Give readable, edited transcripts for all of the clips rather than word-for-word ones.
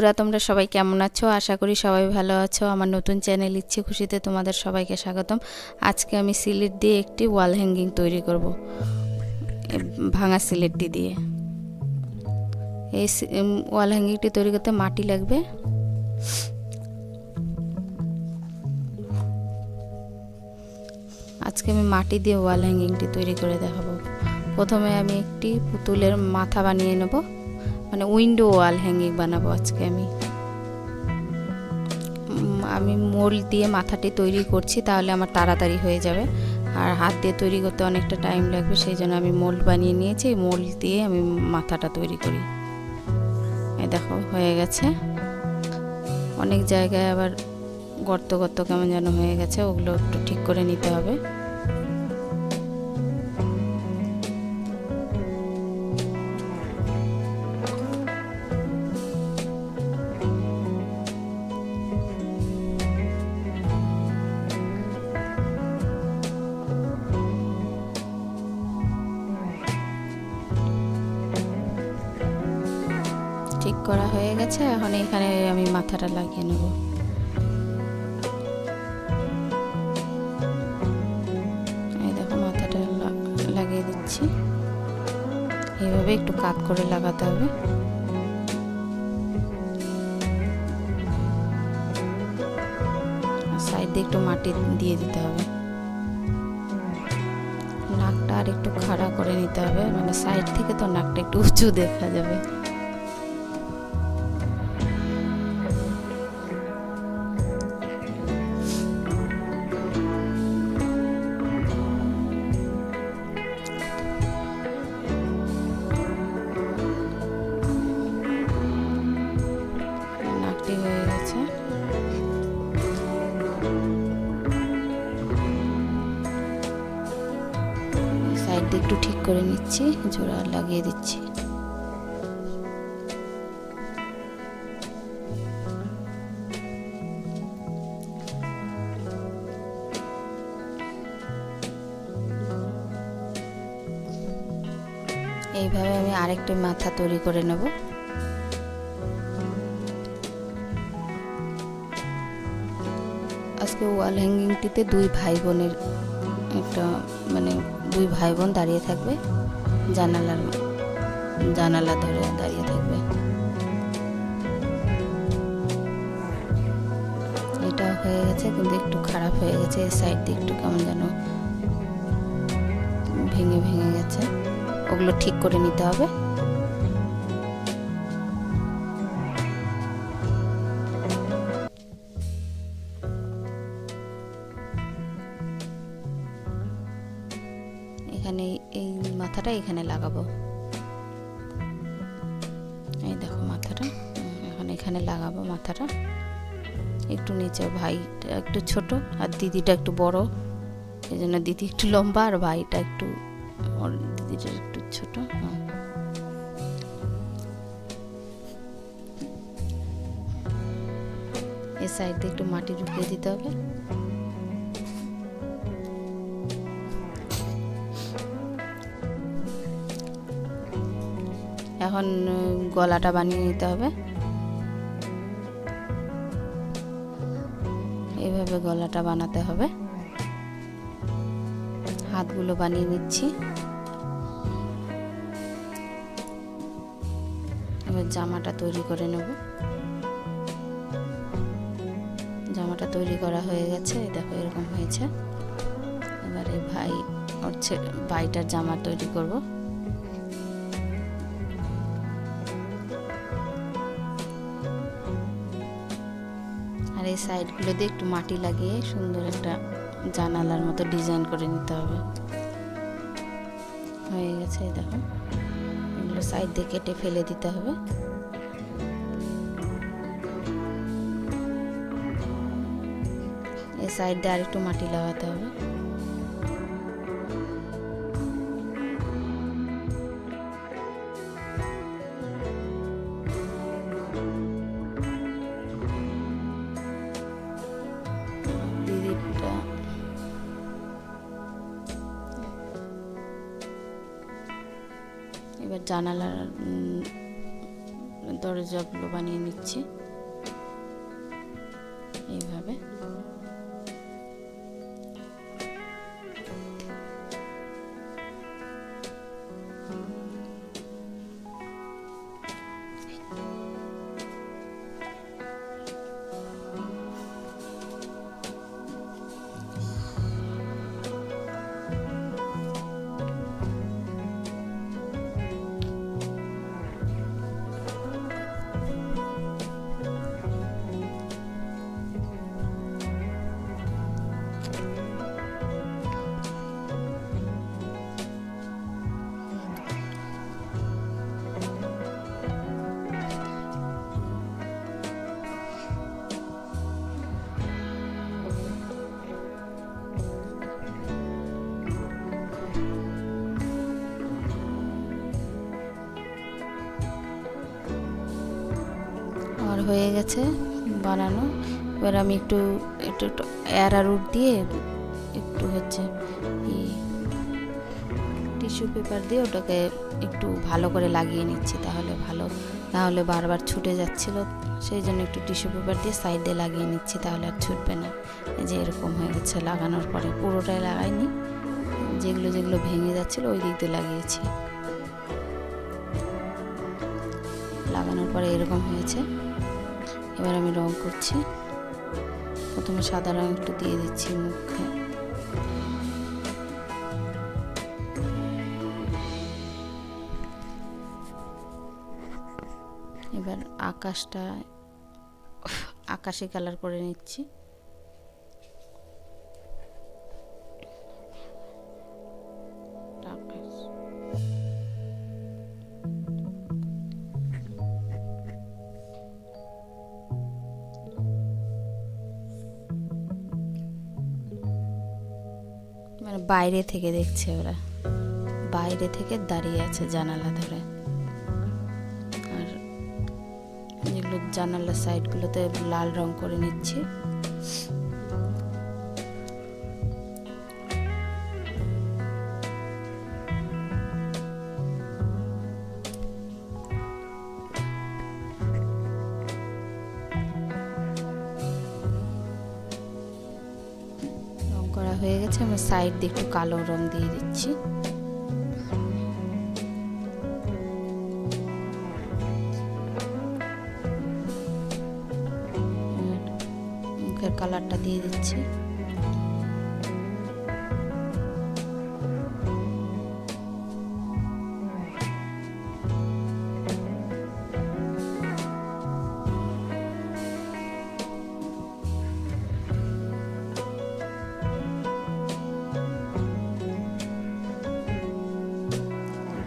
বন্ধুরা, তোমরা সবাই কেমন আছো? আশা করি সবাই ভালো আছো। আমার নতুন চ্যানেল ইচ্ছে খুশিতে তোমাদের সবাইকে স্বাগতম। আজকে আমি সিলেট দিয়ে একটি ওয়াল হ্যাঙ্গিং তৈরি করব, ভাঙা সিলেটটি দিয়ে। এই ওয়াল হ্যাঙ্গিংটি তৈরি করতে মাটি লাগবে। আজকে আমি মাটি দিয়ে ওয়াল হ্যাঙ্গিংটি তৈরি করে দেখাবো। প্রথমে আমি একটি পুতুলের মাথা বানিয়ে নেব, মানে উইন্ডো ওয়াল হ্যাঙ্গিং বানাবো আজকে আমি মোল্ড দিয়ে মাথাটি তৈরি করছি, তাহলে আমার তাড়াতাড়ি হয়ে যাবে। আর হাত দিয়ে তৈরি করতে অনেকটা টাইম লাগবে, সেই জন্য আমি মোল্ড বানিয়ে নিয়েছি। মোল্ড দিয়ে আমি মাথাটা তৈরি করি। এই দেখো হয়ে গেছে। অনেক জায়গায় আবার গর্ত গর্ত কেমন যেন হয়ে গেছে, ওগুলো একটু ঠিক করে নিতে হবে। ঠিক করা হয়ে গেছে। এখন এখানে আমি মাথাটা লাগিয়ে নেব। এই দেখো মাথাটা লাগিয়ে দিচ্ছি। এইভাবে একটু কাত করে লাগাতে হবে। সাইড দিয়ে একটু মাটি দিয়ে দিতে হবে। নাকটা আর একটু খাড়া করে নিতে হবে, মানে সাইড থেকে তো নাকটা একটু উঁচু দেখা যাবে। নাকটি হয়ে গেছে। সাইড দিয়ে একটু ঠিক করে নিচ্ছি, জোড়া লাগিয়ে দিচ্ছি। এইভাবে আমি আরেকটি মাথা তৈরি করে নেব। আজকে ওয়াল হ্যাঙ্গিংটিতে দুই ভাই বোনের একটা, মানে দুই ভাই বোন দাঁড়িয়ে থাকবে, জানালা ধরে দাঁড়িয়ে থাকবে। এটা হয়ে গেছে, কিন্তু একটু খারাপ হয়ে গেছে। এই সাইড দিয়ে একটু কেমন যেন ভেঙে ভেঙে গেছে, ওগুলো ঠিক করে নিতে হবে। এখানে এই মাথাটা এখানে লাগাবো। এই দেখো মাথাটা এখন এখানে লাগাবো। মাথাটা একটু নিচে, ভাইটা একটু ছোট আর দিদিটা একটু বড়, এই জন্য দিদি একটু লম্বা আর ভাইটা একটু, দিদিটা একটু ছোট। এই সাইড দিয়ে একটু মাটি ঢুকিয়ে দিতে হবে। এখন গলাটা বানিয়ে নিতে হবে। এইভাবে গলাটা বানাতে হবে। হাতগুলো বানিয়ে নিচ্ছি। এবার জামাটা তৈরি করে নেব। জামাটা তৈরি করা হয়ে গেছে, দেখো এরকম হয়েছে। এবার এই ভাইটার জামা তৈরি করব। আর এই সাইডগুলো দিয়ে একটু মাটি লাগিয়ে সুন্দর একটা জানালার মতো ডিজাইন করে নিতে হবে। হয়ে গেছে। এই দেখো এগুলো সাইড দিয়ে কেটে ফেলে দিতে হবে। এই সাইড দিয়ে আর একটু মাটি লাগাতে হবে। দিদিটা এবার জানালার দরজাগুলো বানিয়ে নিচ্ছি এইভাবে। আমার হয়ে গেছে বানানো। এবার আমি একটু একটু অ্যারারুট দিয়ে একটু হচ্ছে টিস্যু পেপার দিয়ে ওটাকে একটু ভালো করে লাগিয়ে নিচ্ছি, তাহলে ভালো, নাহলে বারবার ছুটে যাচ্ছিল, সেই জন্য একটু টিস্যু পেপার দিয়ে সাইডে লাগিয়ে নিচ্ছি, তাহলে আর ছুটবে না। এই যে এরকম হয়ে গেছে। লাগানোর পরে পুরোটাই লাগাইনি, যেগুলো যেগুলো ভেঙে যাচ্ছিলো ওই দিক দিয়ে লাগিয়েছি। লাগানোর পরে এরকম হয়েছে। এবার আমি রং করছি। প্রথমে সাদা রং একটু দিয়ে দিচ্ছি মুখে। এবার আকাশটা আকাশি কালার করে নিচ্ছি। মানে বাইরে থেকে দেখছে ওরা, বাইরে থেকে দাঁড়িয়ে আছে জানালা ধরে। আর যেগুলো জানালার সাইডগুলোতে লাল রং করে নিচ্ছি। করা হয়ে গেছে। আমি সাইড দিয়ে একটু কালো রং দিয়ে দিচ্ছি। মুখের কালারটা দিয়ে দিচ্ছি।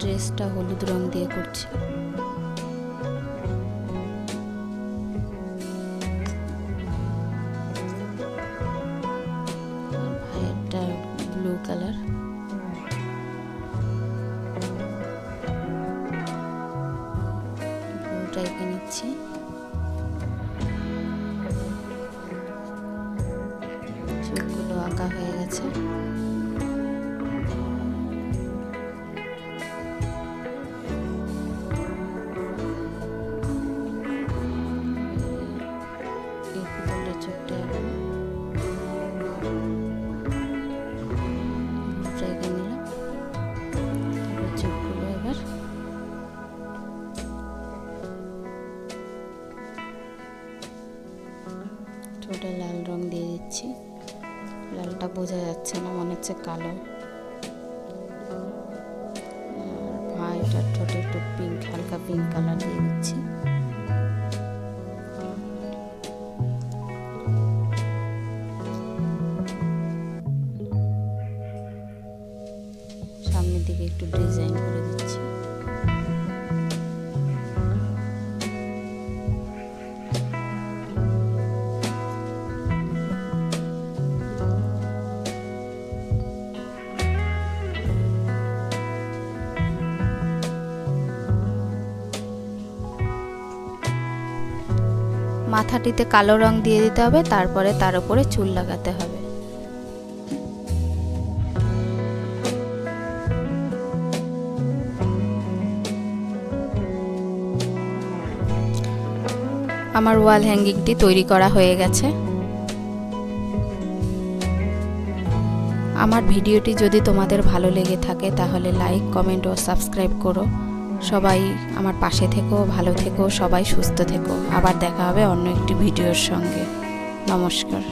ড্রেসটা হলুদ রং দিয়ে করছি। আর ভাইয়েরটা ব্লু কালার। ব্লুটা এঁকে নিচ্ছি। চোখগুলো আঁকা হয়ে গেছে। ঠোঁটে লাল রং দিয়ে দিচ্ছি। লালটা বোঝা যাচ্ছে না, মনে হচ্ছে কালো। আর ভাইটার ঠোঁটে একটু পিঙ্ক, হালকা পিঙ্ক কালার দিয়ে দিচ্ছি। সামনের দিকে একটু ডিজাইন করে দিচ্ছি। মাথাটিতে কালো রং দিয়ে দিতে হবে, তারপরে তার উপরে চুল লাগাতে হবে। আমার ওয়াল হ্যাঙ্গিংটি তৈরি করা হয়ে গেছে। আমার ভিডিওটি যদি তোমাদের ভালো লেগে থাকে তাহলে লাইক, কমেন্ট ও সাবস্ক্রাইব করো। সবাই আমার পাশে থেকো, ভালো থেকো, সবাই সুস্থ থেকো। আবার দেখা হবে অন্য একটি ভিডিওর সঙ্গে। নমস্কার।